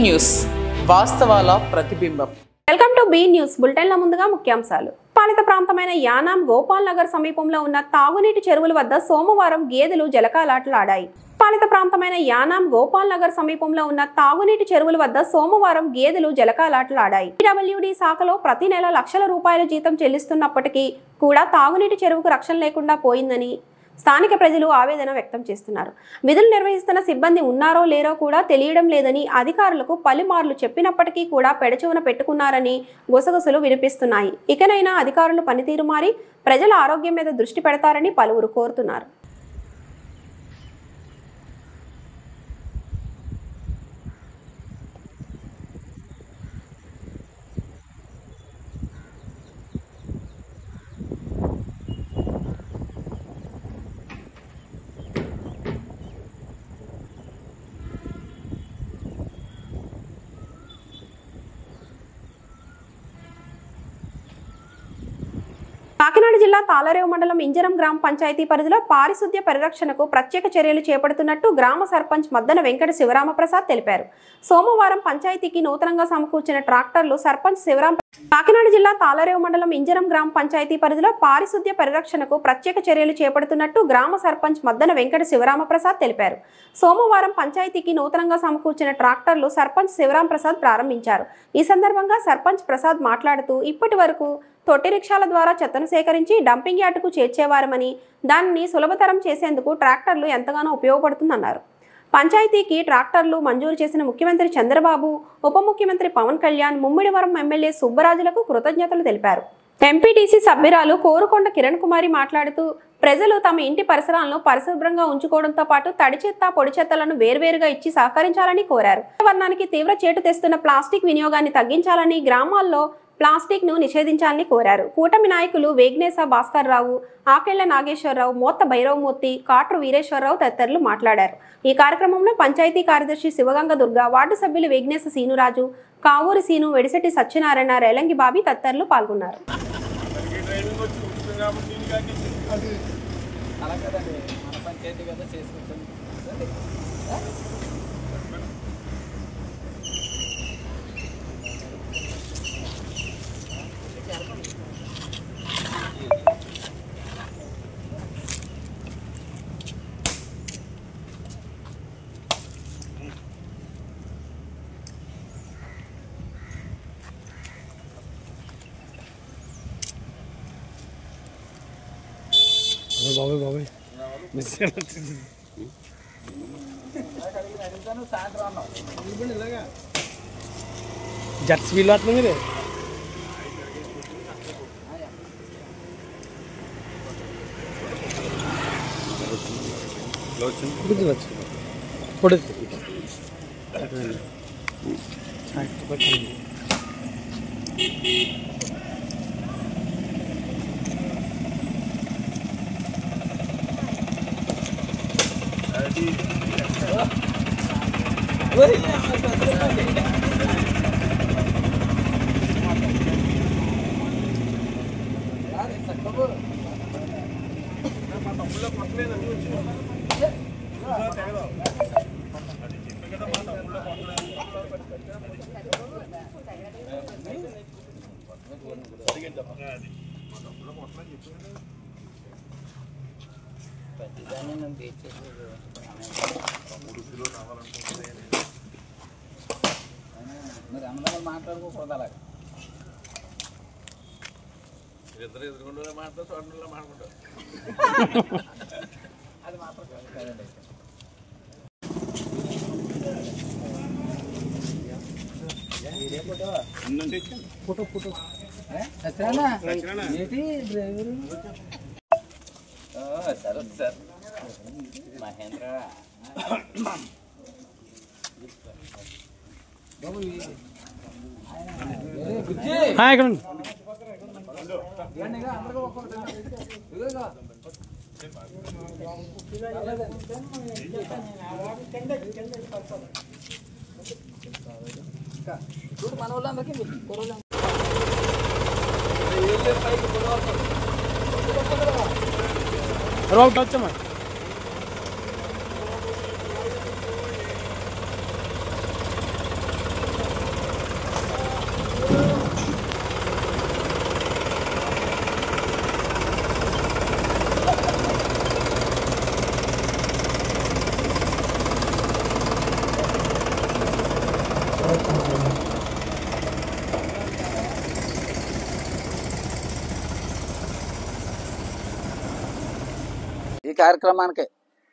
News వాస్తవాల ప్రతిబింబం. Welcome to be news బులెటిన్ల ముందుగా ముఖ్యాంశాలు. పాలిత ప్రాంతమైన యానాం గోపాల్ నగర్ సమీపంలో ఉన్న తాగునీటి చెరువుల వద్ద సోమవారం గేదెలు జలకాలాటలాడాయి. పాలిత ప్రాంతమైన యానాం గోపాల్ నగర్ సమీపంలో ఉన్న తాగునీటి చెరువుల వద్ద సోమవారం గేదెలు జలకాలాటలాడాయి. PWD శాఖలో ప్రతి నెల లక్షల రూపాయల జీతం చెల్లిస్తున్నప్పటికీ కూడా తాగునీటి చెరువుకు రక్షణ లేకుండా పోయిందని స్థానిక ప్రజలు ఆవేదన వ్యక్తం చేస్తున్నారు. విధులు నిర్వహిస్తున్న సిబ్బంది ఉన్నారో లేరో కూడా తెలియడం లేదని అధికారులకు పలుమార్లు చెప్పినప్పటికీ కూడా పెడచెవున పెట్టుకున్నారని గుసగుసలు వినిపిస్తున్నాయి. ఇకనైనా అధికారులు పనితీరు మారి ప్రజల ఆరోగ్యం మీద దృష్టి పెడతారని పలువురు కోరుతున్నారు. కాకినాడ జిల్లా తాళరేవు మండలం ఇంజరం గ్రామ పంచాయతీ పరిధిలో పారిశుద్ధ్య పరిరక్షణకు ప్రత్యేక చర్యలు చేపడుతున్నట్టు గ్రామ సర్పంచ్ మద్దన వెంకట శివరామప్రసాద్ తెలిపారు. సోమవారం పంచాయతీకి నూతనంగా సమకూర్చిన ట్రాక్టర్లు సర్పంచ్ శివరాం కాకినాడ జిల్లా తాళరేవు మండలం ఇంజరం గ్రామ పంచాయతీ పరిధిలో పారిశుద్ధ్య పరిరక్షణకు ప్రత్యేక చర్యలు చేపడుతున్నట్టు గ్రామ సర్పంచ్ మద్దన వెంకట శివరామప్రసాద్ తెలిపారు. సోమవారం పంచాయతీకి నూతనంగా సమకూర్చిన ట్రాక్టర్లు సర్పంచ్ శివరాం ప్రసాద్ ప్రారంభించారు. ఈ సందర్భంగా సర్పంచ్ ప్రసాద్ మాట్లాడుతూ ఇప్పటి వరకు తొట్టి రిక్షాల ద్వారా చెత్తను సేకరించి డంపింగ్ యార్డుకు చేర్చేవారమని దానిని సులభతరం చేసేందుకు ట్రాక్టర్లు ఎంతగానో ఉపయోగపడుతుందన్నారు. పంచాయతీకి ట్రాక్టర్లు మంజూరు చేసిన ముఖ్యమంత్రి చంద్రబాబు, ఉప ముఖ్యమంత్రి పవన్ కళ్యాణ్, ముమ్మిడివరం ఎమ్మెల్యే సుబ్బరాజులకు కృతజ్ఞతలు తెలిపారు. ఎంపీటీసీ సభ్యురాలు కోరుకొండ కిరణ్ కుమారి మాట్లాడుతూ ప్రజలు తమ ఇంటి పరిసరాలను పరిశుభ్రంగా ఉంచుకోవడంతో పాటు తడి చెత్త, పొడి చెత్తలను వేర్వేరుగా ఇచ్చి సహకరించాలని కోరారు. పర్యావరణానికి తీవ్ర చేటు తెస్తున్న ప్లాస్టిక్ వినియోగాన్ని తగ్గించాలని, గ్రామాల్లో ప్లాస్టిక్ ను నిషేధించాలని కోరారు. కూటమి నాయకులు వేగ్నేశ భాస్కర్ రావు, ఆకెళ్ల నాగేశ్వరరావు, మోత్త భైరవమూర్తి, కాట్రు వీరేశ్వరరావు తదితరులు మాట్లాడారు. ఈ కార్యక్రమంలో పంచాయతీ కార్యదర్శి శివగంగ దుర్గా, వార్డు సభ్యులు వేగ్నేశ సీనురాజు, కావూరి సీను, వెడిసెట్టి సత్యనారాయణ, రేలంగి బాబి తదితరులు పాల్గొన్నారు. జట్స్ వీళ్ళు అట్లా మీరే మాట్లాడుకోకూడదు. అలాగే ఇద్దరు ఎదురుకుండా మాట్లాడుతూ చోటలో మాట్లాడుకుంటారు. అది మాత్రం కాదండి. ఫోటో ఫోటో ఏంటి డ్రైవరు సరే సార్ మహేంద్ర ఇక్కడ చూడు మన వాళ్ళందరికీ రౌట్ వచ్చామా కార్యక్రమానికి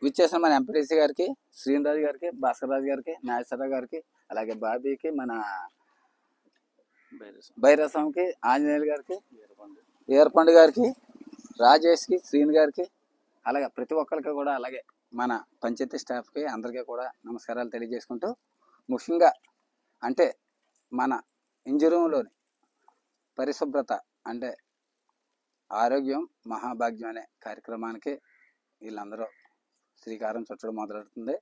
విచ్చేసిన మన ఎంపీటీసీ గారికి, శ్రీనిరాజు గారికి, భాస్కర్ రాజు గారికి, నాగేశ్వరరావు గారికి, అలాగే బాబీకి, మన భైరసంకి, ఆంజనేయులు గారికి, వీరపండు గారికి, రాజేష్కి, శ్రీని గారికి, అలాగే ప్రతి ఒక్కరికి కూడా, అలాగే మన పంచాయతీ స్టాఫ్కి అందరికీ కూడా నమస్కారాలు తెలియజేసుకుంటూ, ముఖ్యంగా అంటే మన ఇంజరూంలోని పరిశుభ్రత అంటే ఆరోగ్యం మహాభాగ్యం అనే కార్యక్రమానికి వీళ్ళందరూ శ్రీకారం చుట్టడం మొదలెడుతుంది.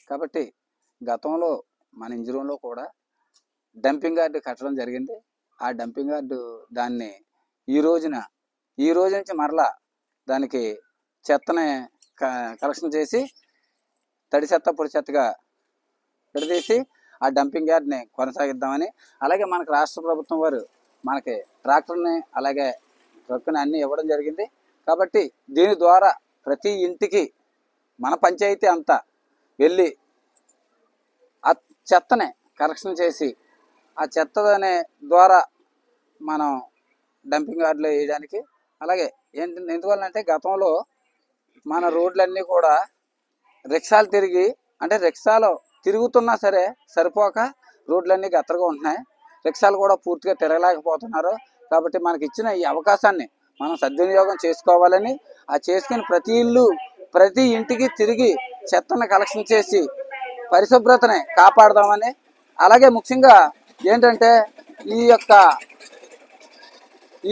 కాబట్టి గతంలో మన ఇంజరూంలో కూడా డంపింగ్ యార్డు కట్టడం జరిగింది. ఆ డంపింగ్ యార్డు దాన్ని ఈ రోజు నుంచి మరలా దానికి చెత్తని కలెక్షన్ చేసి తడి చెత్త పొడి చెత్తగా విడదీసి ఆ డంపింగ్ యార్డ్ని కొనసాగిద్దామని, అలాగే మనకు రాష్ట్ర ప్రభుత్వం వారు మనకి ట్రాక్టర్ని అలాగే ట్రక్కుని అన్నీ ఇవ్వడం జరిగింది. కాబట్టి దీని ద్వారా ప్రతి ఇంటికి మన పంచాయతీ అంతా వెళ్ళి ఆ చెత్తని కరెక్షన్ చేసి ఆ చెత్త ద్వారా మనం డంపింగ్ యార్డ్లో వేయడానికి, అలాగే ఎందువల్లంటే గతంలో మన రోడ్లన్నీ కూడా రిక్షాలు రిక్షాలో తిరుగుతున్నా సరే సరిపోక రోడ్లన్నీ గత్తరగా ఉంటున్నాయి. రిక్షాలు కూడా పూర్తిగా తిరగలేకపోతున్నారు. కాబట్టి మనకి ఇచ్చిన ఈ అవకాశాన్ని మనం సద్వినియోగం చేసుకోవాలని, ఆ చేసుకుని ప్రతి ఇంటికి తిరిగి చెత్తను కలెక్షన్ చేసి పరిశుభ్రతని కాపాడదామని, అలాగే ముఖ్యంగా ఏంటంటే ఈ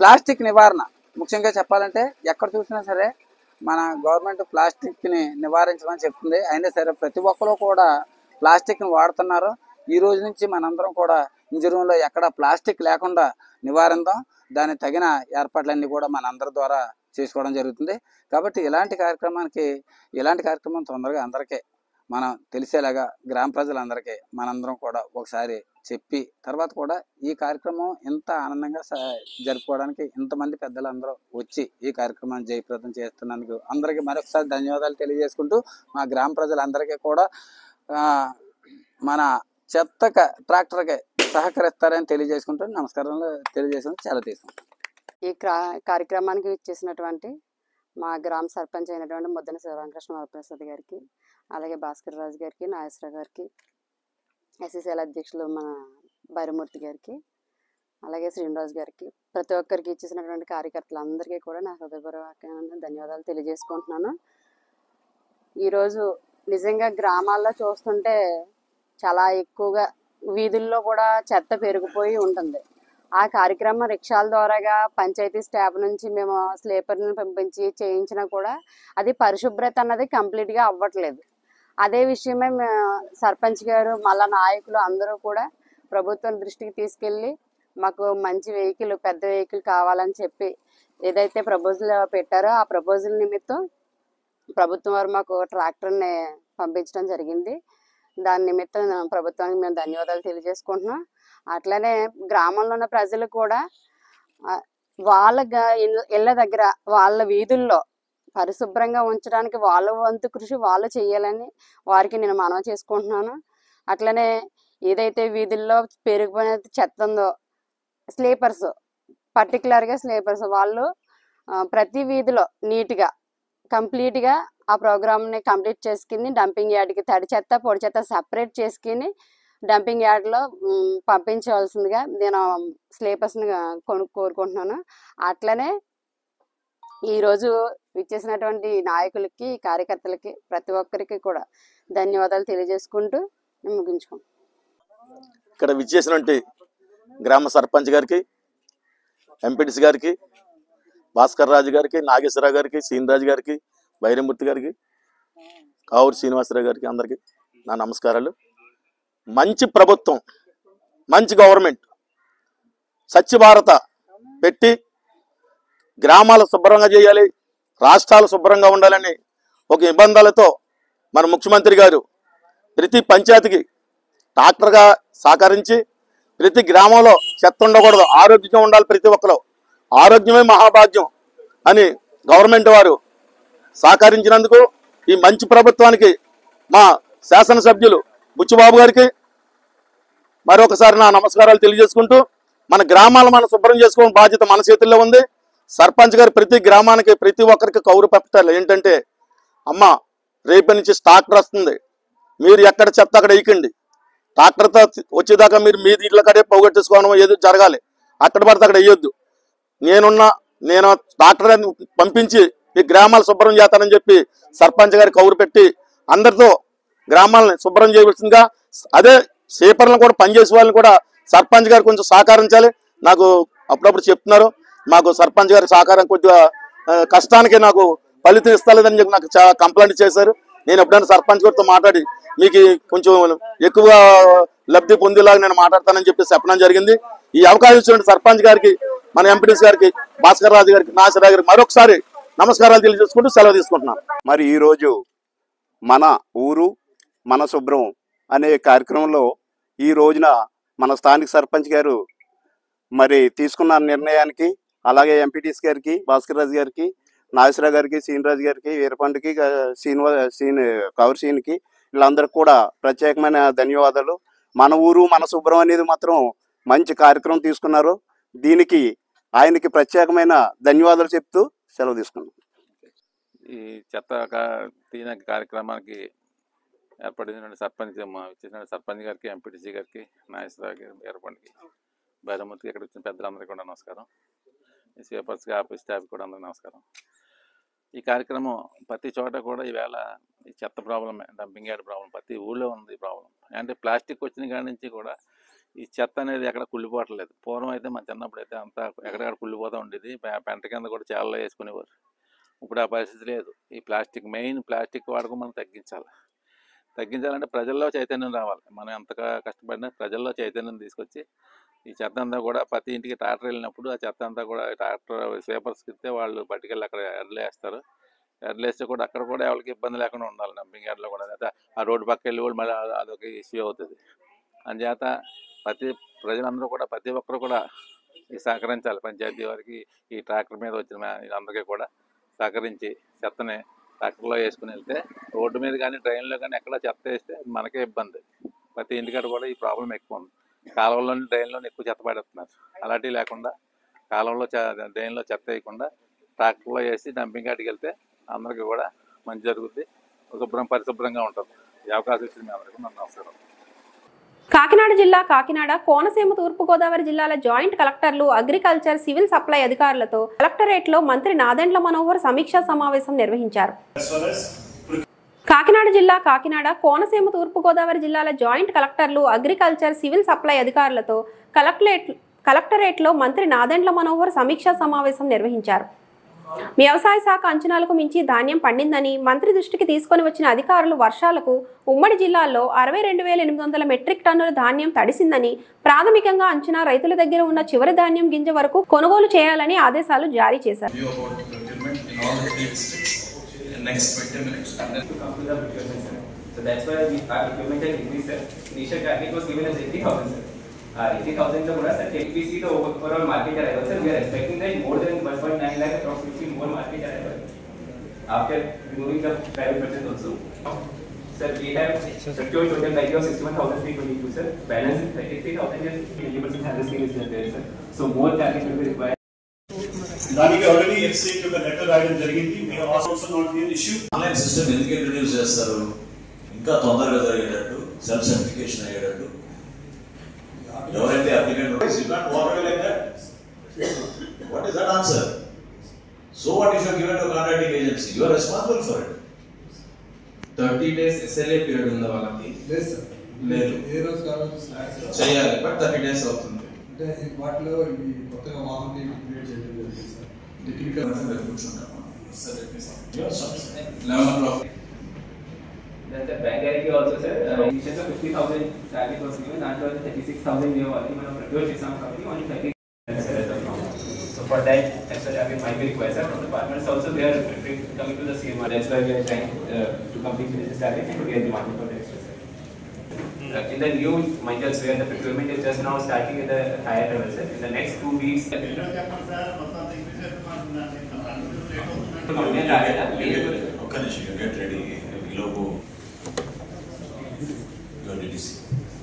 ప్లాస్టిక్ నివారణ ముఖ్యంగా చెప్పాలంటే ఎక్కడ చూసినా సరే మన గవర్నమెంట్ ప్లాస్టిక్ని నివారించమని చెప్తుంది. అయినా సరే ప్రతి ఒక్కరు కూడా ప్లాస్టిక్ని వాడుతున్నారు. ఈ రోజు నుంచి మనందరం కూడా ఇంజరూంలో ఎక్కడ ప్లాస్టిక్ లేకుండా నివారిద్దాం. దానికి తగిన ఏర్పాట్లన్నీ కూడా మనందరి ద్వారా చేసుకోవడం జరుగుతుంది. కాబట్టి ఇలాంటి కార్యక్రమం తొందరగా అందరికీ మనం తెలిసేలాగా గ్రామ ప్రజలందరికీ మనందరం కూడా ఒకసారి చెప్పి, తర్వాత కూడా ఈ కార్యక్రమం ఇంత ఆనందంగా జరుపుకోవడానికి ఇంతమంది పెద్దలందరూ వచ్చి ఈ కార్యక్రమాన్ని జయప్రదం చేస్తున్నందుకు అందరికీ మరొకసారి ధన్యవాదాలు తెలియజేసుకుంటూ, మా గ్రామ ప్రజలందరికీ కూడా మన చెత్త ట్రాక్టర్కి సహకరిస్తారని తెలియజేసుకుంటూ నమస్కారాలు తెలియజేసుకుంటూ చాలా తీసుకుంటాం. ఈ కార్యక్రమానికి ఇచ్చేసినటువంటి మా గ్రామ సర్పంచ్ అయినటువంటి ముద్దన శివరామకృష్ణ వరప్రసాద్ గారికి, అలాగే భాస్కర్ రాజు గారికి, నాగేశ్వరరావు గారికి, ఎస్ఎస్ఎల్ అధ్యక్షులు మన భైరమూర్తి గారికి, అలాగే శ్రీనిరాజు గారికి, ప్రతి ఒక్కరికి ఇచ్చేసినటువంటి కార్యకర్తలందరికీ కూడా నా హృదయపూర్వకమైన ధన్యవాదాలు తెలియజేసుకుంటున్నాను. ఈరోజు నిజంగా గ్రామాల్లో చూస్తుంటే చాలా ఎక్కువగా వీధుల్లో కూడా చెత్త పెరిగిపోయి ఉంటుంది. ఆ కార్యక్రమం రిక్షాల ద్వారాగా పంచాయతీ స్టాఫ్ నుంచి మేము స్లీపర్ని పంపించి చేయించినా కూడా అది పరిశుభ్రత అన్నది కంప్లీట్గా అవ్వట్లేదు. అదే విషయమే సర్పంచ్ గారు మళ్ళా నాయకులు అందరూ కూడా ప్రభుత్వం దృష్టికి తీసుకెళ్ళి మాకు మంచి వెహికల్, పెద్ద వెహికల్ కావాలని చెప్పి ఏదైతే ప్రపోజల్ పెట్టారో ఆ ప్రపోజల్ నిమిత్తం ప్రభుత్వం వారు మాకు ట్రాక్టర్ని పంపించడం జరిగింది. దాని నిమిత్తం ప్రభుత్వానికి మేము ధన్యవాదాలు తెలియజేసుకుంటున్నాం. అట్లనే గ్రామంలో ఉన్న ప్రజలు కూడా వాళ్ళ ఇళ్ళ దగ్గర వాళ్ళ వీధుల్లో పరిశుభ్రంగా ఉంచడానికి వాళ్ళ వంతు కృషి వాళ్ళు చేయాలని వారికి నేను మనవి చేసుకుంటున్నాను. అట్లనే ఏదైతే వీధుల్లో పెరిగిపోయిన చెత్త ఉందో స్లీపర్స్, పర్టికులర్గా స్లీపర్స్ వాళ్ళు ప్రతి వీధిలో నీట్గా కంప్లీట్గా ఆ ప్రోగ్రామ్ని కంప్లీట్ చేసుకుని డంపింగ్ యార్డ్కి తడి చెత్త పొడి చెత్త సపరేట్ చేసుకుని డంపింగ్ యార్డ్లో పంపించవలసిందిగా నేను స్లీపర్స్ని కోరుకుంటున్నాను. అట్లనే ఈరోజు విచ్చేసినటువంటి నాయకులకి, కార్యకర్తలకి, ప్రతి ఒక్కరికి కూడా ధన్యవాదాలు తెలియజేసుకుంటూ నేను ముగించుకుంటాను. ఇక్కడ విచ్చేసినటువంటి గ్రామ సర్పంచ్ గారికి, ఎంపీటీసీ గారికి, భాస్కర్ రాజు గారికి, నాగేశ్వరరావు గారికి, శ్రీనిరాజు గారికి, భైరమూర్తి గారికి, కావూరు శ్రీనివాసరావు గారికి అందరికీ నా నమస్కారాలు. మంచి ప్రభుత్వం, మంచి గవర్నమెంట్ స్వచ్ఛ భారత పెట్టి గ్రామాలు శుభ్రంగా చేయాలి, రాష్ట్రాలు శుభ్రంగా ఉండాలని ఒక నిబంధనలతో మన ముఖ్యమంత్రి గారు ప్రతి పంచాయతీకి ట్రాక్టర్గా సహకరించి ప్రతి గ్రామంలో చెత్త ఉండకూడదు, ఆరోగ్యంగా ఉండాలి, ప్రతి ఒక్కరు ఆరోగ్యమే మహాభాగ్యం అని గవర్నమెంట్ వారు సహకరించినందుకు ఈ మంచి ప్రభుత్వానికి మా శాసనసభ్యులు బుచ్చిబాబు గారికి మరొకసారి నా నమస్కారాలు తెలియజేసుకుంటూ, మన గ్రామాలు మనం శుభ్రం చేసుకోవడం బాధ్యత మన చేతుల్లో ఉంది. సర్పంచ్ గారు ప్రతి గ్రామానికి ప్రతి ఒక్కరికి కౌరు పెట్టాలి. ఏంటంటే అమ్మ రేపటి నుంచి ట్రాక్టర్ వస్తుంది, మీరు ఎక్కడ చెత్త అక్కడ వేయకండి, ట్రాక్టర్తో వచ్చేదాకా మీరు మీ ఇళ్ళ కడే పోగొట్టేసుకోవడం ఏదో జరగాలి, అక్కడ పడితే అక్కడ వేయొద్దు. నేను ట్రాక్టర్ పంపించి ఈ గ్రామాలు శుభ్రం చేస్తానని చెప్పి సర్పంచ్ గారికి కౌరు పెట్టి అందరితో గ్రామాలని శుభ్రం చేయవలసిందిగా, అదే సేపర్లను కూడా పనిచేసే వాళ్ళని కూడా సర్పంచ్ గారు కొంచెం సహకరించాలి. నాకు అప్పుడప్పుడు చెప్తున్నారు, మాకు సర్పంచ్ గారి సహకారం కొద్దిగా కష్టానికి నాకు ఫలితం ఇస్తలేదని చెప్పి నాకు చాలా కంప్లైంట్ చేశారు. నేను ఎప్పుడైనా సర్పంచ్ గారితో మాట్లాడి మీకు కొంచెం ఎక్కువగా లబ్ధి పొందేలాగా నేను మాట్లాడతానని చెప్పి చెప్పడం జరిగింది. ఈ అవకాశం ఇచ్చిన సర్పంచ్ గారికి, మన ఎంపీటీసీ గారికి, భాస్కర్ రాజు గారికి, నాగేశ్వరరావు గారికి మరొకసారి నమస్కారాలు తెలియజేసుకుంటూ సెలవు తీసుకుంటున్నాను. మరి ఈరోజు మన ఊరు మన శుభ్రం అనే కార్యక్రమంలో ఈ రోజున మన స్థానిక సర్పంచ్ గారు మరి తీసుకున్న నిర్ణయానికి, అలాగే ఎంపీటీసీ గారికి, భాస్కర్ రాజు గారికి, నాగేశ్వరరావు గారికి, శ్రీనిరాజు గారికి, వీరపండుకి, కౌర్సీన్కి వీళ్ళందరికీ కూడా ప్రత్యేకమైన ధన్యవాదాలు. మన ఊరు మన శుభ్రం అనేది మాత్రం మంచి కార్యక్రమం తీసుకున్నారు. దీనికి ఆయనకి ప్రత్యేకమైన ధన్యవాదాలు చెప్తూ సెలవు తీసుకున్నాం. ఈ చెత్త తీయన కార్యక్రమానికి ఏర్పడిన సర్పంచ్ గారికి, ఎంపీటీసీ గారికి, నాగేశ్వరరావు గారికి, వీరపండుకి, బైరమూర్తికి, ఇక్కడ వచ్చిన పెద్దలందరికీ కూడా నమస్కారం. ఈ స్వీపర్స్కి, ఆఫీస్ స్టాఫ్ కూడా అందరికీ నమస్కారం. ఈ కార్యక్రమం ప్రతి చోట కూడా ఈవేళ ఈ చెత్త ప్రాబ్లమే, డంపింగ్ యార్డ్ ప్రాబ్లం ప్రతి ఊళ్ళో ఉంది. ప్రాబ్లం అంటే ప్లాస్టిక్ వచ్చిన కాడి నుంచి కూడా ఈ చెత్త అనేది ఎక్కడ కుళ్ళిపోవట్లేదు. పూర్వం అయితే మన చిన్నప్పుడు అయితే అంతా ఎక్కడెక్కడ కుళ్ళిపోతూ ఉండేది, పెంట కింద కూడా చాలా వేసుకునేవారు. ఇప్పుడు ఆ పరిస్థితి లేదు. ఈ మెయిన్ ప్లాస్టిక్ వాడకం మనం తగ్గించాలంటే ప్రజల్లో చైతన్యం రావాలి. మనం ఎంతగా కష్టపడినా ప్రజల్లో చైతన్యం తీసుకొచ్చి ఈ చెత్త అంతా కూడా ప్రతి ఇంటికి ట్రాక్టర్ వెళ్ళినప్పుడు ఆ చెత్త అంతా కూడా ట్రాక్టర్ స్వీపర్స్కి ఇస్తే వాళ్ళు పట్టుకెళ్ళి అక్కడ ఎడ్లేస్తారు. ఎడ్లేస్తే కూడా అక్కడ కూడా ఎవరికి ఇబ్బంది లేకుండా ఉండాలి. డంపింగ్ యార్డ్లో కూడా అయితే ఆ రోడ్డు పక్క వెళ్ళి కూడా మళ్ళీ అదొక ఇష్యూ అవుతుంది. అందుచేత ప్రజలందరూ కూడా ప్రతి ఒక్కరు కూడా సహకరించాలి. పంచాయతీ వారికి, ఈ ట్రాక్టర్ మీద వచ్చిన అందరికీ కూడా సహకరించి చెత్తని ట్రాక్టర్లో వేసుకుని వెళ్తే రోడ్డు మీద కానీ డ్రైన్లో కానీ ఎక్కడ చెత్త వేస్తే మనకే ఇబ్బంది. ప్రతి ఇంటికాడ కూడా ఈ ప్రాబ్లం ఎక్కువ ఉంది. కాలువలోని డ్రైన్లోని ఎక్కువ చెత్త పడేస్తున్నారు. అలాంటివి లేకుండా కాలువలో డ్రైన్లో చెత్త వేయకుండా ట్రాక్టర్లో వేసి డంపింగ్ యార్డ్కి వెళ్తే అందరికీ కూడా మంచి జరుగుద్ది, పరిశుభ్రంగా ఉంటుంది. ఈ అవకాశం ఇచ్చింది మీ అందరికీ నమస్కారం. కాకినాడ జిల్లా కాకినాడ, కోనసీమ, తూర్పుగోదావరి జిల్లాల జాయింట్ కలెక్టర్లు, అగ్రికల్చర్, సివిల్ సప్లై అధికారులతో కలెక్టరేట్లో మంత్రి నాదెండ్ల మనోహర్ సమీక్షా సమావేశం నిర్వహించారు. కాకినాడ జిల్లా కాకినాడ, కోనసీమ, తూర్పుగోదావరి జిల్లాల జాయింట్ కలెక్టర్లు, అగ్రికల్చర్, సివిల్ సప్లై అధికారులతో కలెక్టరేట్లో మంత్రి నాదెండ్ల మనోహర్ సమీక్షా సమావేశం నిర్వహించారు. వ్యవసాయ శాఖ అంచనాలకు మించి ధాన్యం పండిందని మంత్రి దృష్టికి తీసుకొని వచ్చిన అధికారులు వర్షాలకు ఉమ్మడి జిల్లాల్లో 62,800 మెట్రిక్ టన్నుల ధాన్యం తడిసిందని, ప్రాథమికంగా అంచనా రైతుల దగ్గర ఉన్న చివరి ధాన్యం గింజ వరకు కొనుగోలు చేయాలని ఆదేశాలు జారీ చేశారు. Our 80,000 the product, and if we see the overall market arrival, sir, we are expecting that more than 1.9 lakh approximately more market arrival after removing the private purchase also. Sir, we have procured total value of 61,322, sir. Balance is 33,000 is 20% harvesting is there, sir. So more target will be required. దానికి already FC యొక్క letter రాయడం జరిగింది. Me also not be an issue. Online system ఎందుకు introduce చేస్తారు? ఇంకా తొందరగా జరిగేటట్టు, self certification అయ్యేటట్టు. ఎవరైతే applicant what is that answer? So what if you are given to a contracting agency? You are responsible for it. 30 days SLA period ఉంది వాళ్ళకి. లేదు ఏ రోజు కావచ్చు చేయాలి, బట్ 30 days అవుతుంది. అంటే వాటిలో ఈ కొత్తగా వాహనం క్రియేట్ చేయడం జరిగింది సార్. టెక్నికల్ మెథడ్ కూర్చుంటామా sir? 11 o'clock. Then the bank guarantee also, sir, initial of 50,000 target was given, and 36,000 we have already procured some company, only 30 So for that, extra target might be required, sir. From the partners also, they are coming to the CMR. That's why we are trying to complete this target and to get the market for the extra, sir. In the new Mindels, where the procurement is just now starting at the higher level, sir. In the next 2 weeks, get ready.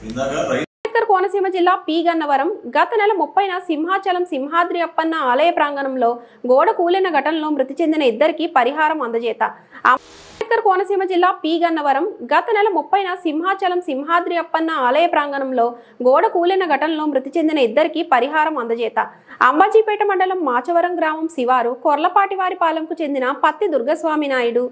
Ambedkar Konaseema జిల్లా P Gannavaram గత నెల 30న సింహాచలం సింహాద్రి అప్పన్న ఆలయ ప్రాంగణంలో గోడ కూలిన ఘటనలో మృతి చెందిన ఇద్దరికి పరిహారం అందజేత. అంబేద్కర్ కోనసీమ జిల్లా పి గన్నవరం గత నెల 30న సింహాచలం సింహాద్రి అప్పన్న ఆలయ ప్రాంగణంలో గోడ కూలిన ఘటనలో మృతి చెందిన ఇద్దరికి పరిహారం అందజేత. అంబాజీపేట మండలం మాచవరం గ్రామం శివారు కొర్లపాటివారిపాలెంకు చెందిన పత్తి దుర్గస్వామి నాయుడు,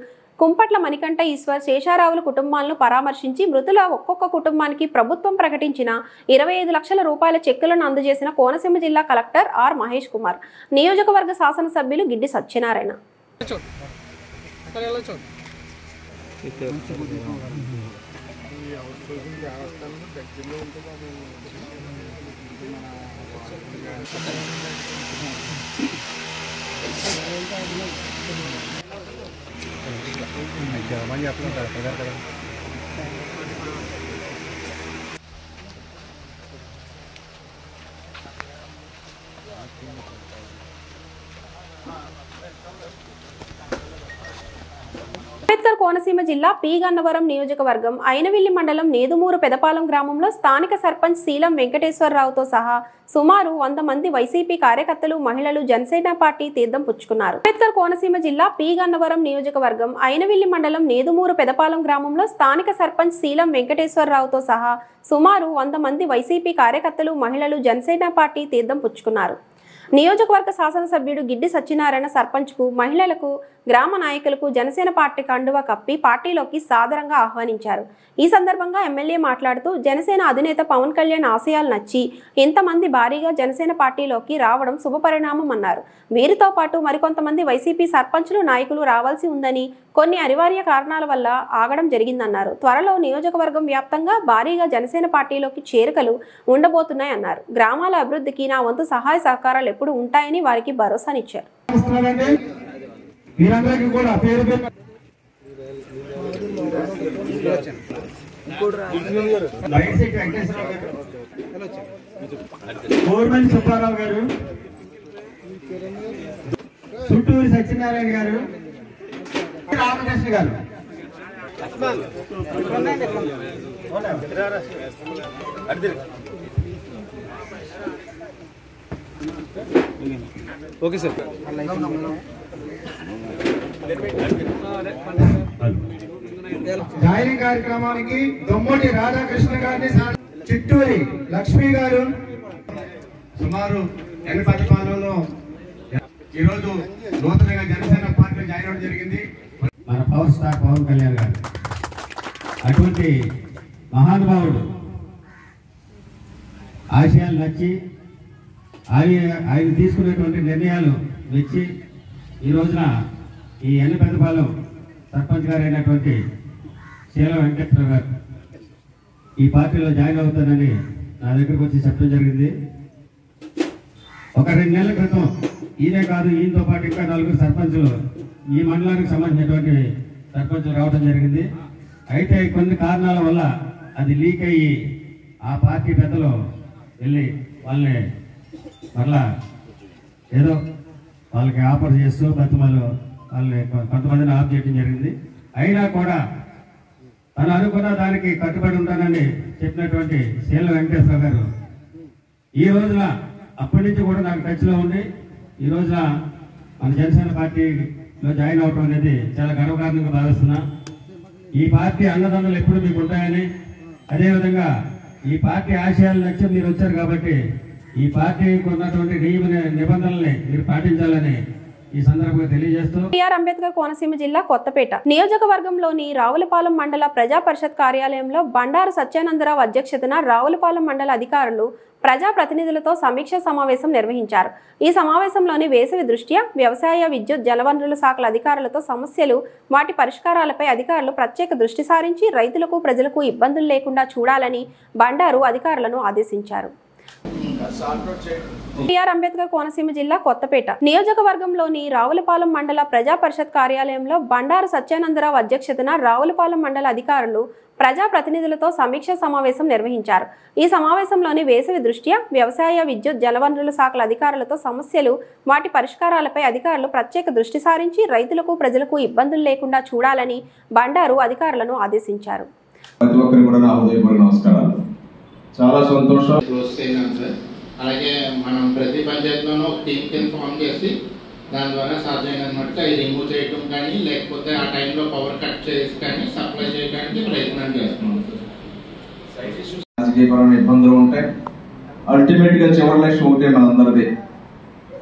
కుంపట్ల మణికంఠ ఈశ్వర్, శేషారావుల కుటుంబాలను పరామర్శించి మృతుల ఒక్కొక్క కుటుంబానికి ప్రభుత్వం ప్రకటించిన 25 లక్షల రూపాయల చెక్కులను అందజేసిన కోనసీమ జిల్లా కలెక్టర్ ఆర్ మహేష్ కుమార్, నియోజకవర్గ శాసనసభ్యులు గిడ్డి సత్యనారాయణ. అంబేద్కర్ కోనసీమ జిల్లా పి గన్నవరం నియోజకవర్గం ఐనవిల్లి మండలం నేదుమూరు పెదపాలెం గ్రామంలో స్థానిక సర్పంచ్ శీలం వెంకటేశ్వరరావుతో సహా సుమారు 100 మంది వైసీపీ కార్యకర్తలు, మహిళలు జనసేన పార్టీ తీర్థం పుచ్చుకున్నారు. అంబేద్కర్ కోనసీమ జిల్లా పి గన్నవరం నియోజకవర్గం ఐనవిల్లి మండలం నేదుమూరు పెదపాలెం గ్రామంలో స్థానిక సర్పంచ్ శీలం వెంకటేశ్వరరావుతో సహా సుమారు 100 మంది వైసీపీ కార్యకర్తలు, మహిళలు జనసేన పార్టీ తీర్థం పుచ్చుకున్నారు. నియోజకవర్గ శాసనసభ్యుడు గిడ్డి సత్యనారాయణ సర్పంచ్కు, మహిళలకు, గ్రామ నాయకులకు జనసేన పార్టీ కండువా కప్పి పార్టీలోకి సాదరంగా ఆహ్వానించారు. ఈ సందర్భంగా ఎమ్మెల్యే మాట్లాడుతూ జనసేన అధినేత పవన్ కళ్యాణ్ ఆశయాలు నచ్చి ఇంతమంది భారీగా జనసేన పార్టీలోకి రావడం శుభపరిణామం అన్నారు. వీరితో పాటు మరికొంతమంది వైసీపీ సర్పంచులు, నాయకులు రావాల్సి ఉందని, కొన్ని అనివార్య కారణాల వల్ల ఆగడం జరిగిందన్నారు. త్వరలో నియోజకవర్గం వ్యాప్తంగా భారీగా జనసేన పార్టీలోకి చేరికలు ఉండబోతున్నాయన్నారు. గ్రామాల అభివృద్ధికి నా వంతు సహాయ సహకారాలు ఎప్పుడు ఉంటాయని వారికి భరోసానిచ్చారు. సుబ్బారావు గారు, చుట్టూరి సత్యనారాయణ గారు, రామకృష్ణ గారు, ఓకే సార్. జాయినింగ్ కార్యక్రమానికి దొమ్మటి రాధాకృష్ణ గారిని, చిట్టూరి లక్ష్మి గారు, సుమారు 80 పాలనలో ఈరోజు నూతనంగా జనసేన పార్టీ జాయిన్ అవ్వడం జరిగింది. మన పవర్ స్టార్ పవన్ కళ్యాణ్ గారు అటువంటి మహానుభావుడు ఆశయాలు నచ్చి ఆయన తీసుకునేటువంటి నిర్ణయాలు మెచ్చి ఈ రోజున ఈ ఎన్నపెద్దపాలెం సర్పంచ్ గారు అయినటువంటి శీలం వెంకటేశ్వర గారు ఈ పార్టీలో జాయిన్ అవుతానని నా దగ్గరకు వచ్చి చెప్పడం జరిగింది. ఒక 2 నెలల క్రితం ఈయనే కాదు, ఈయనతో పాటు ఇంకా 4 సర్పంచులు ఈ మండలానికి సంబంధించినటువంటి సర్పంచులు రావడం జరిగింది. అయితే కొన్ని కారణాల వల్ల అది లీక్ అయ్యి ఆ పార్టీ పెద్దలు వెళ్ళి వాళ్ళని మరలా ఏదో వాళ్ళకి ఆఫర్ చేస్తూ బతుమలు వాళ్ళని కొంతమందిని ఆఫ్ చేయడం జరిగింది. అయినా కూడా తను అనుకున్న దానికి కట్టుబడి ఉంటానని చెప్పినటువంటి శీల వెంకటేశ్వర గారు ఈ రోజున అప్పటి నుంచి కూడా నాకు టచ్లో ఉండి ఈ రోజున మన జనసేన పార్టీలో జాయిన్ అవడం అనేది చాలా గర్వకారణంగా భావిస్తున్నా. ఈ పార్టీ అన్నదండలు ఎప్పుడు మీకు ఉంటాయని, అదేవిధంగా ఈ పార్టీ ఆశయాలు లక్ష్యం మీరు వచ్చారు కాబట్టి ఈ పార్టీకి ఉన్నటువంటి నిబంధనల్ని మీరు పాటించాలని ఈ సందర్భంగా తెలియజేస్తూ బిఆర్ అంబేద్కర్ కోనసీమ జిల్లా కొత్తపేట నియోజకవర్గంలోని రావులపాలెం మండల ప్రజా పరిషత్ కార్యాలయంలో బండారు సత్యానందరావు అధ్యక్షతన రావులపాలెం మండల అధికారులు, ప్రజా ప్రతినిధులతో సమీక్ష సమావేశం నిర్వహించారు. ఈ సమావేశంలోని వేసవి దృష్ట్యా వ్యవసాయ, విద్యుత్, జలవనరుల శాఖల అధికారులతో సమస్యలు, వాటి పరిష్కారాలపై అధికారులు ప్రత్యేక దృష్టి సారించి రైతులకు, ప్రజలకు ఇబ్బందులు లేకుండా చూడాలని బండారు అధికారులను ఆదేశించారు. బిఆర్ అంబేద్కర్ కోనసీమ జిల్లా కొత్తపేట నియోజకవర్గంలోని రావులపాలెం మండల ప్రజా పరిషత్ కార్యాలయంలో బండారు సత్యానందరావు అధ్యక్షతన రావులపాలెం మండల అధికారులు, ప్రజా ప్రతినిధులతో సమీక్ష సమావేశం నిర్వహించారు. ఈ సమావేశంలోని వేసవి దృష్ట్యా వ్యవసాయ, విద్యుత్, జలవనరుల శాఖల అధికారులతో సమస్యలు, వాటి పరిష్కారాలపై అధికారులు ప్రత్యేక దృష్టి సారించి రైతులకు, ప్రజలకు ఇబ్బందులు లేకుండా చూడాలని బండారు అధికారులను ఆదేశించారు. చాలా సంతోషం. క్లోజ్ చేయలేం సార్. అలాగే మనం ప్రతి పంచాయతీలోనూ ఒక టీం కింద ఫామ్ చేసి దాని ద్వారా సాధ్యమైనంత మట్టుకు అవి రిమూవ్ చేయడం కానీ లేకపోతే ఆ టైంలో పవర్ కట్ చేసి కానీ సప్లై చేయడానికి ప్రయత్నం చేస్తున్నాం సార్. రాజకీయపరమైన ఇబ్బందులు ఉంటాయి. అల్టిమేట్గా చివరి లక్ష్యం ఒకటే మనందరిది,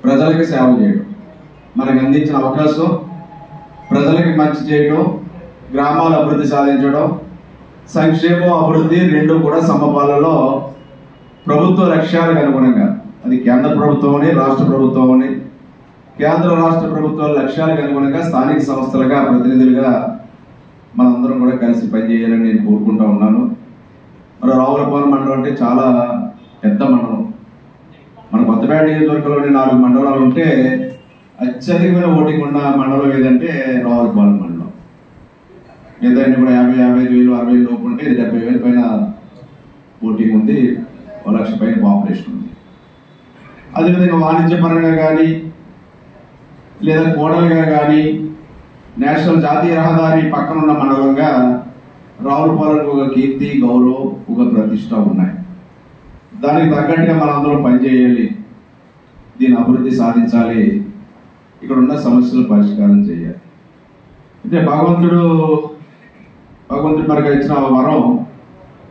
ప్రజలకి సేవ చేయడం. మనకు అందించిన అవకాశం ప్రజలకి మంచి చేయడం, గ్రామాల అభివృద్ధి సాధించడం, సంక్షేమం అభివృద్ధి రెండు కూడా సమపాలలో ప్రభుత్వ లక్ష్యాలకు అనుగుణంగా, అది కేంద్ర ప్రభుత్వం అని రాష్ట్ర ప్రభుత్వం అని, కేంద్ర రాష్ట్ర ప్రభుత్వాల లక్ష్యాలకు అనుగుణంగా స్థానిక సంస్థలుగా ప్రతినిధులుగా మనందరం కూడా కలిసి పనిచేయాలని నేను కోరుకుంటా ఉన్నాను. మరి రావులపాలెం మండలం అంటే చాలా పెద్ద మండలం. మన కొత్తపేట నియోజకవర్గంలోని 4 మండలాలు ఉంటే అత్యధికమైన ఓటింగ్ ఉన్న మండలం ఏదంటే రావులపాలెం మండలం. మిగతా కూడా 50,000, 60,000 లోపు ఉంటే 70,000 పైన ఓటింగ్ ఉంది, 1,00,000 పైన పాపులేషన్ ఉంది. అదేవిధంగా వాణిజ్యపరంగా కానీ లేదా కోడలుగా కానీ నేషనల్ జాతీయ రహదారి పక్కన ఉన్న మండలంగా రావులపాలెంకు ఒక కీర్తి, గౌరవం, ఒక ప్రతిష్ట ఉన్నాయి. దానికి తగ్గట్టుగా మనందరం పనిచేయాలి, దీని అభివృద్ధి సాధించాలి, ఇక్కడ ఉన్న సమస్యలు పరిష్కారం చేయాలి. అయితే భగవంతుడు మనకు ఇచ్చిన వరం,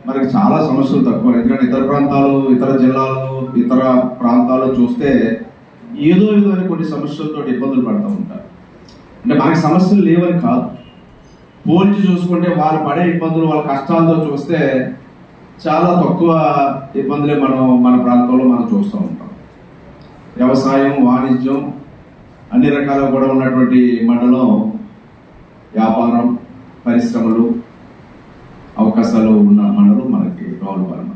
మనకి చాలా సమస్యలు తక్కువ. ఎందుకంటే ఇతర ప్రాంతాలు, ఇతర జిల్లాలు, ఇతర ప్రాంతాలు చూస్తే ఏదో విధమైన కొన్ని సమస్యలతో ఇబ్బందులు పడుతూ ఉంటారు. అంటే మనకి సమస్యలు లేవని కాదు, పోల్చి చూసుకుంటే వాళ్ళు పడే ఇబ్బందులు, వాళ్ళ కష్టాలతో చూస్తే చాలా తక్కువ ఇబ్బందులే మన ప్రాంతంలో మనం చూస్తూ ఉంటాం. వ్యవసాయం, వాణిజ్యం అన్ని రకాలుగా కూడా ఉన్నటువంటి మండలం, వ్యాపారం, పరిశ్రమలు, అవకాశాలు ఉన్న మండలం మనకి రావులపాలెం.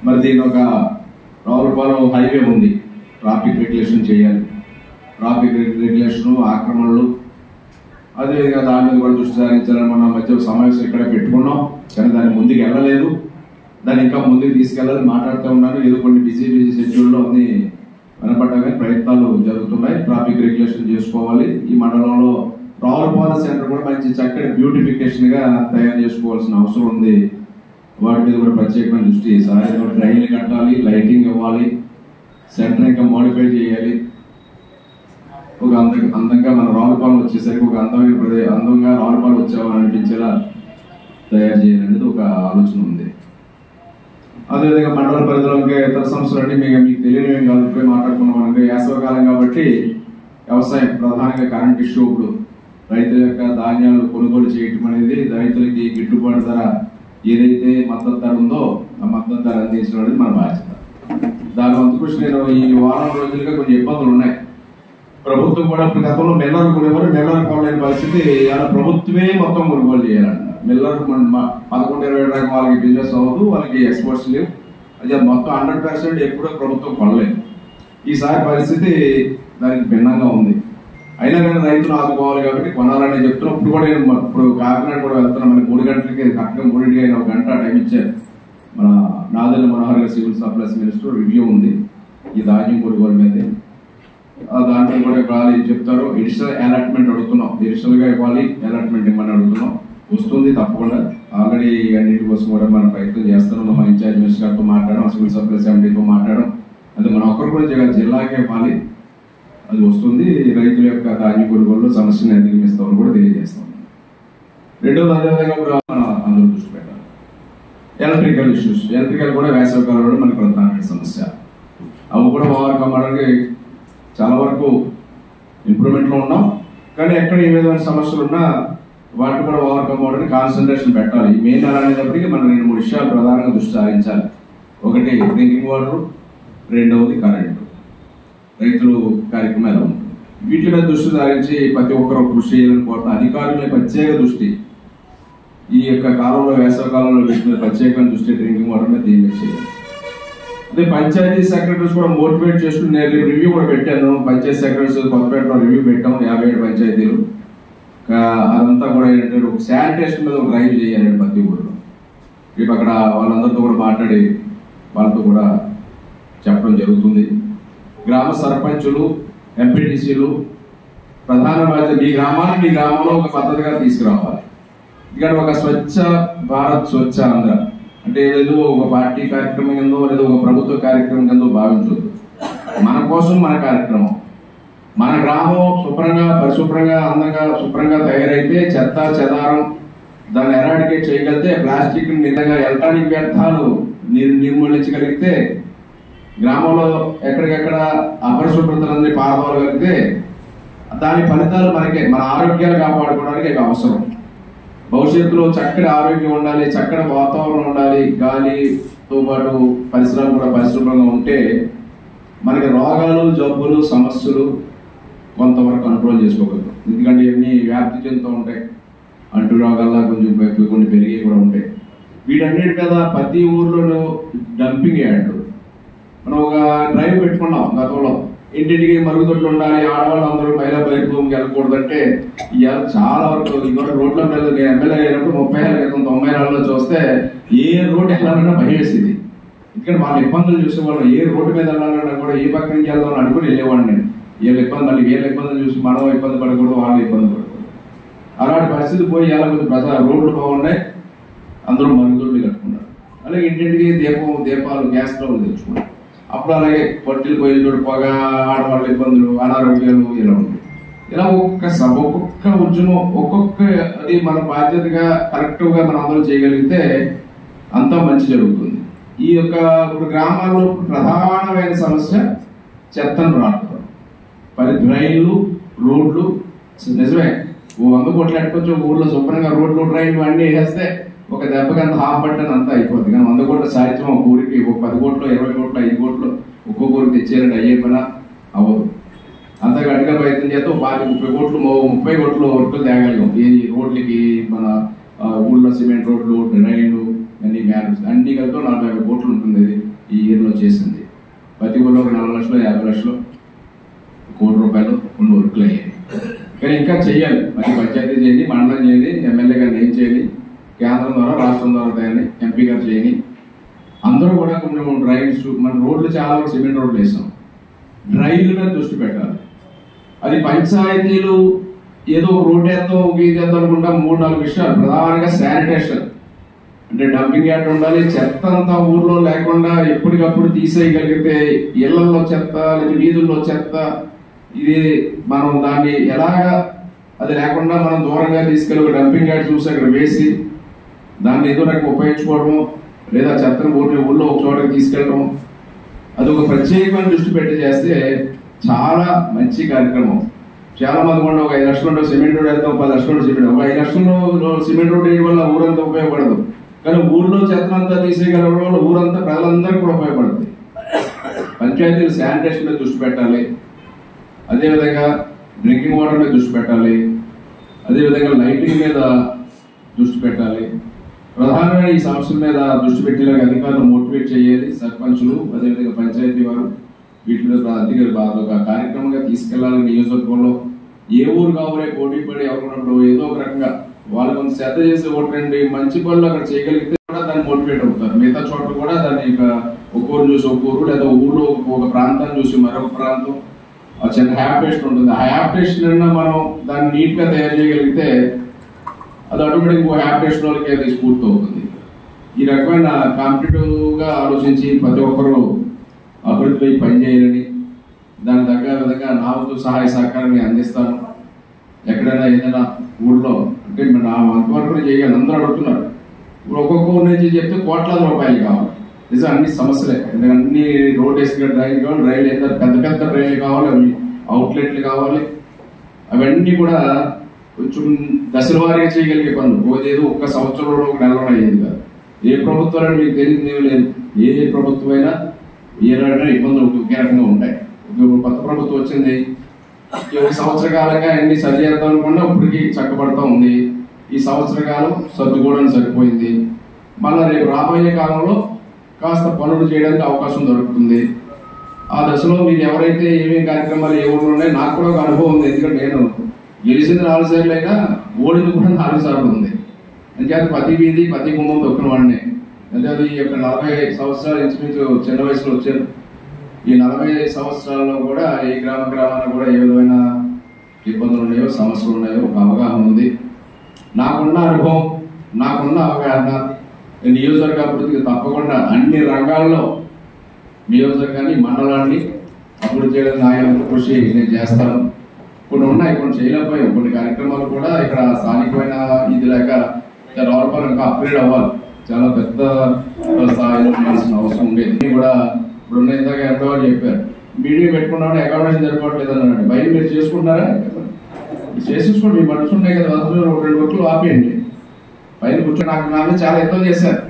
మరి దీని ఒక రావులపాలెం హైవే ఉంది, ట్రాఫిక్ రెగ్యులేషన్ చేయాలి. ట్రాఫిక్ రెగ్యులేషన్, ఆక్రమణలు, అదేవిధంగా దాని మీద కూడా దృష్టి సారించాలని మన మధ్య సమావేశం ఇక్కడ పెట్టుకున్నాం. కానీ దాన్ని ముందుకు వెళ్ళలేదు, దాన్ని ఇంకా ముందుకు తీసుకెళ్ళాలని మాట్లాడుతూ ఉన్నాను. ఏదో కొన్ని బిజీ షెడ్యూల్లో అన్ని వినపడ్డా ప్రయత్నాలు జరుగుతున్నాయి. ట్రాఫిక్ రెగ్యులేషన్ చేసుకోవాలి. ఈ మండలంలో రావులపాలెం సెంటర్ కూడా మంచి చక్కటి బ్యూటిఫికేషన్ గా తయారు చేసుకోవాల్సిన అవసరం ఉంది. వాటి మీద కూడా ప్రత్యేకమైన దృష్టి సార్. డ్రైన్లు కట్టాలి, లైటింగ్ ఇవ్వాలి, సెంటర్ ఇంకా మోడిఫై చేయాలి. ఒక అందంగా మన రావులపాలెం వచ్చేసరికి ఒక అందంగా రావులపాలెం వచ్చేవాళ్ళు అనిపించేలా తయారు చేయాలనేది ఒక ఆలోచన ఉంది. అదేవిధంగా మండల పరిధిలో ఇంకా ఇతర సంస్థలు అంటే మీకు తెలియనివేం కాదు, ఇప్పుడే మాట్లాడుకున్నాం. అంటే వేసవకాలం కాబట్టి వ్యవసాయం ప్రధానంగా కరెంట్ ఇష్యూ. ఇప్పుడు రైతుల యొక్క ధాన్యాలు కొనుగోలు చేయటం అనేది, రైతులకి గిట్టుబాటు ధర ఏదైతే మద్దతు ధర ఉందో ఆ మద్దతు ధర అందించడం అనేది మన బాధ్యత. దాని వంతు కృషి నేను ఈ వారం రోజులుగా కొన్ని ఇబ్బందులు ఉన్నాయి. ప్రభుత్వం కూడా ఇప్పుడు గతంలో మిల్లర్ కొనేవారు, మిల్లర్ కొనలేని పరిస్థితి, ఇలా ప్రభుత్వమే మొత్తం కొనుగోలు చేయాలంట. మిల్లర్ 11-20 రకం వాళ్ళకి బిజినెస్ అవ్వదు, వాళ్ళకి ఎక్స్పోర్ట్స్ లేవు. అది మొత్తం 100% ఎప్పుడో ప్రభుత్వం కొనలేదు. ఈసారి పరిస్థితి దానికి భిన్నంగా ఉంది. అయినా కానీ రైతులు ఆదుకోవాలి కాబట్టి కొనాలని చెప్తున్నాం. ఇప్పుడు కూడా నేను కాకినాడ కూడా వెళ్తున్నాం. మన 3 గంటలకి కరెక్ట్గా 3ంటికి అయినా 1 గంట టైం ఇచ్చారు. మన నాదెళ్ల మనోహర్ గారు సివిల్ సప్లైస్ మినిస్టర్ రివ్యూ ఉంది ఈ ధాన్యం కొనుగోలు మీద. దాంట్లో కూడా ఇవ్వాలి చెప్తారు. ఎడిషనల్ అలాట్మెంట్ అడుగుతున్నాం, ఎడిషనల్ గా ఇవ్వాలి, అలాట్మెంట్ ఇవ్వమని అడుగుతున్నాం. వస్తుంది తప్పకుండా. ఆల్రెడీ అన్నింటి కోసం కూడా మనం ప్రయత్నం చేస్తున్నాం. మన ఇన్ఛార్జ్ మినిస్టర్ గారితో మాట్లాడడం, సివిల్ సప్లైస్ ఎండీతో మాట్లాడడం. అది మన ఒక్కరు కూడా జిల్లాకే ఇవ్వాలి, అది వస్తుంది. రైతుల యొక్క ధాన్య కొనుగోలు సమస్యను అధిగమిస్తామని కూడా తెలియజేస్తాం. రెండోది అదేవిధంగా కూడా మనం అందరూ దృష్టి పెట్టాలి. ఎలక్ట్రికల్ ఇష్యూస్, ఎలక్ట్రికల్ కూడా వేసవి కాలంలో మనకి ప్రధానమైన సమస్య. అవి కూడా ఓవర్కమ్ అవడానికి చాలా వరకు ఇంప్రూవ్మెంట్లో ఉన్నాం. కానీ ఎక్కడ ఏ విధమైన సమస్యలు ఉన్నా వాటిని కూడా ఓవర్కమ్ అవడానికి కాన్సన్ట్రేషన్ పెట్టాలి. మెయిన్ నెల అనేటప్పటికీ మనం 2-3 విషయాలు ప్రధానంగా దృష్టి సారించాలి. ఒకటి డ్రింకింగ్ వాటర్, రెండవది కరెంటు, రైతులు కార్యక్రమం ఎలా ఉంటుంది, వీటి మీద దృష్టి సారించి ప్రతి ఒక్కరూ కృషి చేయాలని కోరుతున్న అధికారుల ప్రత్యేక దృష్టి ఈ యొక్క కాలంలో, వేసవ కాలంలో పెట్టిన ప్రత్యేకమైన దృష్టి డ్రింకింగ్ వాటర్ మీద దీని మీద చేయాలి. అదే పంచాయతీ సెక్రటరీస్ కూడా మోటివేట్ చేసుకుని నేను రివ్యూ కూడా పెట్టాను. పంచాయతీ సెక్రటరీస్ కొత్తపేటలో రివ్యూ పెట్టాము, 57 పంచాయతీలు. అదంతా కూడా ఏంటంటే ఒక శానిటేషన్ మీద ఒక డ్రైవ్ చేయాలండి ప్రతి ఊళ్ళో. రేపు అక్కడ వాళ్ళందరితో కూడా మాట్లాడి వాళ్ళతో కూడా చెప్పడం జరుగుతుంది. గ్రామ సర్పంచులు, ఎంపీటీసీలు ప్రధాన బాధ్యత మీ గ్రామాన్ని మీ గ్రామంలో ఒక పద్ధతిగా తీసుకురావాలి. ఎందుకంటే ఒక స్వచ్ఛ భారత్, స్వచ్ఛ ఆంధ్ర అంటే ఏదో ఒక పార్టీ కార్యక్రమం కిందో లేదా ఒక ప్రభుత్వ కార్యక్రమం కిందో భావించవద్దు. మన కోసం మన కార్యక్రమం. మన గ్రామం శుభ్రంగా పరిశుభ్రంగా అందంగా శుభ్రంగా తయారైతే చెత్త చెదారం దాన్ని ఎరాడికేట్ చేయగలిగితే, ప్లాస్టిక్ నిజంగా ఎలక్ట్రానిక్ వ్యర్థాలు నిర్మూలించగలిగితే, గ్రామంలో ఎక్కడికెక్కడ అపరిశుభ్రతలన్నీ పారదోలగలిగితే దాని ఫలితాలు మనకే, మన ఆరోగ్యాలు కాపాడుకోవడానికి ఇక అవసరం. భవిష్యత్తులో చక్కటి ఆరోగ్యం ఉండాలి, చక్కటి వాతావరణం ఉండాలి, గాలితో పాటు పరిసరాలు కూడా పరిశుభ్రంగా ఉంటే మనకి రోగాలు జబ్బులు సమస్యలు కొంతవరకు కంట్రోల్ చేసుకోగలుగుతాం. ఎందుకంటే ఇవన్నీ వ్యాప్తి చెందుతూ ఉంటాయి. అంటు రోగాల్లో కొంచెం కొన్ని పెరిగి కూడా ఉంటాయి. వీటన్నిటి మీద ప్రతి ఊర్లోనూ డంపింగ్ యార్డ్ మనం ఒక డ్రైవ్ పెట్టుకున్నాం గతంలో. ఇంటింటికి మరుగుదొడ్లు ఉండాలి, ఆడవాళ్ళు అందరూ మహిళా బయటకు వెళ్ళకూడదంటే ఇవాళ చాలా వరకు ఇవాళ రోడ్ల మీద నేను ఎమ్మెల్యే అయినప్పుడు 30 ఏళ్ళ క్రితం 90 చూస్తే ఏ రోడ్డు వెళ్ళాలన్నా భయమేసింది. ఎందుకంటే వాళ్ళ ఇబ్బందులు చూసేవాళ్ళం. ఏ రోడ్డు మీద వెళ్ళాలన్నా కూడా ఏ పక్క నుంచి వెళ్దామని అనుకుని వెళ్ళేవాడిని నేను. వీళ్ళ ఇబ్బంది, మళ్ళీ వీళ్ళ ఇబ్బందులు చూసి మనం ఇబ్బంది పడకూడదు, వాళ్ళు ఇబ్బంది పడకూడదు. అలాంటి పరిస్థితి పోయి ఇలా కొంచెం రోడ్లు బాగున్నాయి, అందరూ మరుగుదొడ్లు కట్టుకున్నారు. అలాగే ఇంటింటికి దీపాలు గ్యాస్ స్టవ్లు తెచ్చుకున్నారు. అప్పుడు అలాగే పొట్టిలు పొయ్యిలు పొగ, ఆడవాళ్ళ ఇబ్బందులు, అనారోగ్యాలు ఇలా ఉంటాయి. ఇలా ఒక్కొక్క ఉద్యమం ఒక్కొక్క అది మన బాధ్యతగా కరెక్ట్గా మనం అందరూ చేయగలిగితే అంతా మంచి జరుగుతుంది. ఈ యొక్క ఇప్పుడు గ్రామాల్లో ప్రధానమైన సమస్య చెత్తను రావడం, డ్రైన్లు, రోడ్లు. నిజమే, 100 కోట్లు ఎట్టుకొచ్చి ఊళ్ళో శుభ్రంగా రోడ్లు డ్రైన్లు అన్నీ వేస్తే ఒక దెబ్బకి అంత హాఫ్ బట్టని అంతా అయిపోతుంది. కానీ 100 కోట్ల సాహిత్యం ఒక ఊరికి ఒక 10 కోట్లు 20 కోట్లు 5 కోట్లు ఒక్కొక్క ఊరికి తెచ్చేయాలంటే అయ్యే పని అవ్వదు. అంతా గట్టిగా ప్రయత్నం చేస్తే 30 కోట్లు 30 కోట్లు వర్కులు తేగలిగాం. ఈ రోడ్లకి మన ఊళ్ళో సిమెంట్ రోడ్లు, డ్రైన్లు అన్ని మ్యారేజ్ అన్ని కలిపి 40 కోట్లు ఉంటుంది. ఇది ఈ ఇయర్లో చేసింది. ప్రతి ఊళ్ళో ఒక 4 లక్షలు 50 లక్షలు ₹1 కోటి ఉన్న వర్కులు అయ్యాయి. కానీ ఇంకా చెయ్యాలి. మరి పంచాయతీ చేయండి, మండలం చేయండి, ఎమ్మెల్యే గారిని ఏం చేయాలి, కేంద్రం ద్వారా రాష్ట్రం ద్వారా తయారని ఎంపీ గారు చేయని అందరూ కూడా కొన్ని డ్రైన్స్, మన రోడ్లు చాలా వరకు సిమెంట్ రోడ్లు వేసాం. డ్రైన్ల మీద దృష్టి పెట్టాలి. అది పంచాయతీలు ఏదో రోడ్డు వేద్దాం ఒక ఇది వేద్దాం అనుకుంటా 3-4 విషయాలు. ప్రధానంగా శానిటేషన్ అంటే డంపింగ్ యార్డ్ ఉండాలి. చెత్త అంతా ఊర్లో లేకుండా ఎప్పటికప్పుడు తీసేయగలిగితే ఇళ్లలో చెత్త లేదా వీధుల్లో చెత్త ఇది మనం దాన్ని ఎలాగా అది లేకుండా మనం దూరంగా తీసుకెళ్ళి ఒక డంపింగ్ యార్డ్ చూసి అక్కడ వేసి దాన్ని ఏదో రకంగా ఉపయోగించుకోవడము, లేదా చెత్తను ఊళ్ళో ఒక చోటకి తీసుకెళ్ళడం, అది ఒక ప్రత్యేకమైన దృష్టి పెట్టి చేస్తే చాలా మంచి కార్యక్రమం. చాలా మంది కూడా ఒక 5 లక్షలు సిమెంట్ రోడ్ వేద్దాం, 10 లక్షలు సిమెంట్, ఒక 5 లక్షలు సిమెంట్ రోడ్ వేయడం వల్ల ఊరంతా ఉపయోగపడదు. కానీ ఊళ్ళో చెత్తనంతా తీసేయగలడం వల్ల ఊరంతా ప్రజలందరికీ కూడా ఉపయోగపడుతుంది. పంచాయతీలు శానిటేషన్ మీద దృష్టి పెట్టాలి. అదేవిధంగా డ్రింకింగ్ వాటర్ మీద దృష్టి పెట్టాలి. అదేవిధంగా లైటింగ్ మీద దృష్టి పెట్టాలి. ప్రధానమైన ఈ సమస్యల మీద దృష్టి పెట్టేలాగా అధికారులు మోటివేట్ చేయాలి. సర్పంచులు అదేవిధంగా పంచాయతీ వారు వీటి మీద ఒక కార్యక్రమంగా తీసుకెళ్లాలి. నియోజకవర్గంలో ఏ ఊరు కావాలే పోటీ పడి ఎవరున్నప్పుడు ఏదో ఒక రకంగా వాళ్ళు కొంత శ్రద్ధ చేసి ఓటండి మంచి పనులు అక్కడ చేయగలిగితే కూడా దాన్ని మోటివేట్ అవుతారు. మిగతా చోట్ల కూడా దాన్ని ఒక ఊరు చూసి ఒక ఊరు లేదా ఊళ్ళో ఒక ప్రాంతాన్ని చూసి మరొక ప్రాంతం చిన్న హ్యాబిటేషన్ ఉంటుంది. ఆ హ్యాబిటేషన్ మనం దాన్ని నీట్ గా తయారు చేయగలిగితే అది ఆటోమేటిక్ హ్యాబిటేషన్ వాళ్ళకి అది స్ఫూర్తి అవుతుంది. ఈ రకమైన కాంపిటేటివ్ గా ఆలోచించి ప్రతి ఒక్కరు అభివృద్ధిపై పనిచేయాలని, దాని తగ్గ విధంగా నా వంతు సహాయ సహకారాన్ని అందిస్తాను. ఎక్కడైనా ఏదైనా ఊళ్ళో అంటే నా అంతవరకు చేయాలి. అందరూ అడుగుతున్నారు. ఇప్పుడు ఒక్కొక్క ఊరి నుంచి చెప్తే కోట్లాది రూపాయలు కావాలి. నిజం అన్ని సమస్యలే. అన్ని రోడ్ వేసుకునే డ్రైన్ కావాలి, రైలు ఏదైనా పెద్ద పెద్ద డ్రైన్లు కావాలి, అవి అవుట్లెట్లు కావాలి. అవన్నీ కూడా కొంచెం దశల వారీగా చేయగలిగే పనులు. ఏదో ఒక్క సంవత్సరంలో ఒక నెలలో అయ్యేది కాదు. ఏ ప్రభుత్వాలు మీకు తెలియదు లేదు. ఏ ప్రభుత్వం అయినా ఏ రకమైన ఇబ్బందులు ఒకే రకంగా ఉంటాయి. కొత్త ప్రభుత్వం వచ్చింది, ఒక సంవత్సర కాలంగా అన్ని సరి చేద్దాం అనుకున్నా ఇప్పటికీ చక్కబడతా ఉంది. ఈ సంవత్సర కాలం సర్దుకోవడానికి సరిపోయింది. మళ్ళీ రేపు రాబోయే కాలంలో కాస్త పనులు చేయడానికి అవకాశం దొరుకుతుంది. ఆ దశలో మీరు ఎవరైతే ఏమేమి కార్యక్రమాలు ఏ ఊళ్ళో ఉన్నాయో నాకు కూడా ఒక అనుభవం ఉంది. ఎందుకంటే నేను గెలిచింది 4 సార్లు అయినా ఓడింది కూడా 4 సార్లు ఉంది. అంచేత ప్రతి వీధి ప్రతి గుమ్మం తొక్కిన వాడిని. అంటే అది ఈ యొక్క 40 సంవత్సరాలు ఇంచుమించు చిన్న వయసులో వచ్చాను. ఈ 40 సంవత్సరాల్లో కూడా ఈ గ్రామాన కూడా ఏ విధమైన ఇబ్బందులు ఉన్నాయో సమస్యలు ఉన్నాయో ఒక అవగాహన ఉంది. నాకున్న అనుభవం, నాకున్న అవగాహన నియోజకవర్గ అభివృద్ధికి తప్పకుండా అన్ని రంగాల్లో నియోజకవర్గాన్ని మండలాన్ని అభివృద్ధి చేయడానికి నా యొక్క కృషి నేను చేస్తాను. కొన్ని ఉన్నాయి, కొన్ని చేయలేకపోయాం. కొన్ని కార్యక్రమాలు కూడా ఇక్కడ స్థానికమైన ఇది లేక రావులపాలెం ఇంకా అప్గ్రేడ్ అవ్వాలి. చాలా పెద్ద స్థాయిలో ఉండాల్సిన అవసరం ఉండేది కూడా. ఇప్పుడు ఉన్న ఇందాక ఎంతో చెప్పారు, మీడియం పెట్టుకున్నాడు అకామిడేషన్ సరిపోవట్లేదు అన్నాడు. బయట మీరు చేసుకుంటారా? చేసేసుకోండి, మీ మనుషులు ఉన్నాయి కదా, 2 వర్కులు ఆపేయండి. పైన కూర్చొని నా మీద చాలా ఇబ్బంది చేశారు.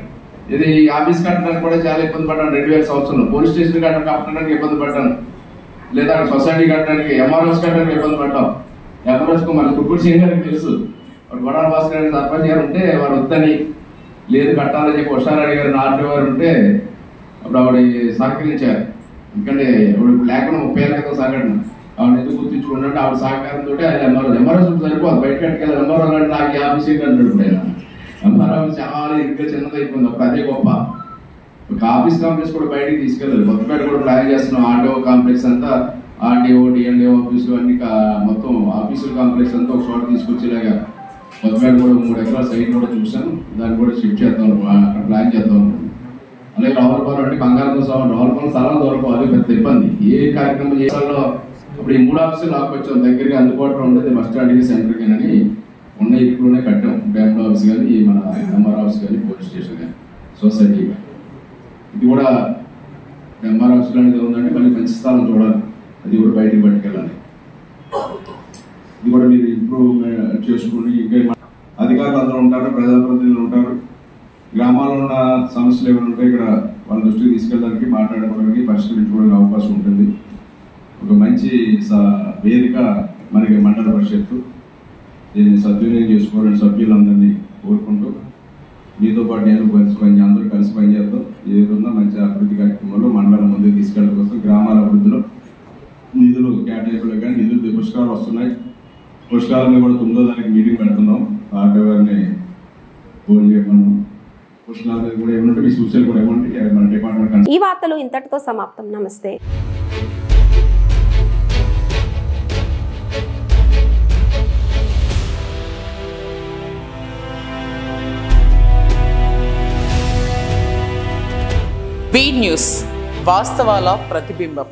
ఇది ఆఫీస్ కట్టడానికి కూడా చాలా ఇబ్బంది పడ్డాను. 2000 సంవత్సరంలో పోలీస్ స్టేషన్ కట్టడానికి ఇబ్బంది పడ్డాను, లేదా సొసైటీ కట్టడానికి, ఎంఆర్ఓస్ కట్టడానికి ఇబ్బంది పడ్డాం. ఎంఆర్ఓస్కు మన కుక్కుడు సింగ్ గారికి తెలుసు, వాడు గొడవ భాస్కర్ గారి సర్పంచ్ గారు ఉంటే వాడు వద్దని, లేదు కట్టాలని చెప్పి హుషారెడ్డి గారు ఆర్డీ గారు ఉంటే అప్పుడు ఆవిడ సహకరించారు. ఎందుకంటే ఇప్పుడు లేకుండా 30 ఏళ్ళ క్రితం సంఘటన ఆవిడ ఎందుకు గుర్తించుకుంటే ఆవిడ సహకారంతో ఎంఆర్ఓస్ సరిపోదు, బయట కట్టుకెళ్ళి ఎంఆర్ఓ అంటే నాకు ఈ ఆఫీస్ ఏంటంటే ఇప్పుడు ఎంఆర్ఓ చాలా ఇంకా చిన్నదైపోయింది. అప్పుడు అదే గొప్ప. ఒక ఆఫీస్ కాంప్లెక్స్ కూడా బయటికి తీసుకెళ్ళాలి. కొత్తపేట కూడా ప్లాన్ చేస్తున్నాం. ఆర్డీఓ కాంప్లెక్స్ అంతా, ఆర్డీఓ డిఎన్డీఓ ఆఫీసు అన్ని మొత్తం ఆఫీసుల కాంప్లెక్స్ అంతా ఒక చోట తీసుకొచ్చేలాగా కొత్తపేట కూడా 3 ఎకరాల సైట్ కూడా చూసాను. దాన్ని కూడా షిఫ్ట్ చేద్దాం, అక్కడ ప్లాన్ చేద్దాం. అలాగే రావులపాలెం అంటే బంగారంతో సవాలు, రావులపాలెం స్థలాలు దొరకవు, అది పెద్ద ఇబ్బంది. ఏ కార్యక్రమం చేసాలో ఇప్పుడు ఈ 3 ఆఫీసులు లాక్కొచ్చాం, దగ్గరగా అందుబాటులో ఉండేది బస్ స్టాండ్కి సెంటర్కి అని ఉన్న ఇప్పుడునే కట్టాం. డ్యామ్ ఆఫీస్ కానీ, మన ఎంఆర్ ఆఫీస్ కానీ, పోలీస్ స్టేషన్ కానీ, సొసైటీ కానీ. ఇది కూడా ఎంఆర్ ఆఫీస్ అనేది ఉందంటే మళ్ళీ మంచి స్థానం చూడాలి, అది కూడా బయటికి పట్టుకెళ్ళాలి. ఇది కూడా మీరు ఇంప్రూవ్మెంట్ చేసుకుని ఇంకా అధికారులు అందరూ ఉంటారు, ప్రజాప్రతినిధులు ఉంటారు. గ్రామాల్లో ఉన్న సమస్యలు ఏమైనా ఉంటే ఇక్కడ వాళ్ళ దృష్టికి తీసుకెళ్ళడానికి, మాట్లాడుకోవడానికి, పరిష్కరించుకోవడానికి అవకాశం ఉంటుంది. ఒక మంచి వేదిక మనకి మండల పరిషత్తు, దీన్ని సద్వినియోగం చేసుకోవాలని సభ్యులందరినీ కోరుకుంటూ, మీతో పాటు నేను అందరూ కలిసి పనిచేస్తాం. ఏదైనా మంచి అభివృద్ధి కార్యక్రమంలో మండలం ముందుకు తీసుకెళ్ళడం కోసం గ్రామాల అభివృద్ధిలో నిధులు కేటాయింపులు కానీ నిధులు పురస్కారాలు వస్తున్నాయి. పురస్కారం కూడా 9వ తారీఖు మీటింగ్ పెడుతున్నాం. ఆర్డీ గారిని ఫోన్ చేయమన్నాం. పురస్కారాల మీద కూడా ఏమంటే మీ సూచనలు కూడా ఏమంటే మన డిపార్ట్మెంట్. ఈ వార్తలు ఇంతటితో సమాప్తం. నమస్తే. వి న్యూస్, వాస్తవాల ప్రతిబింబం.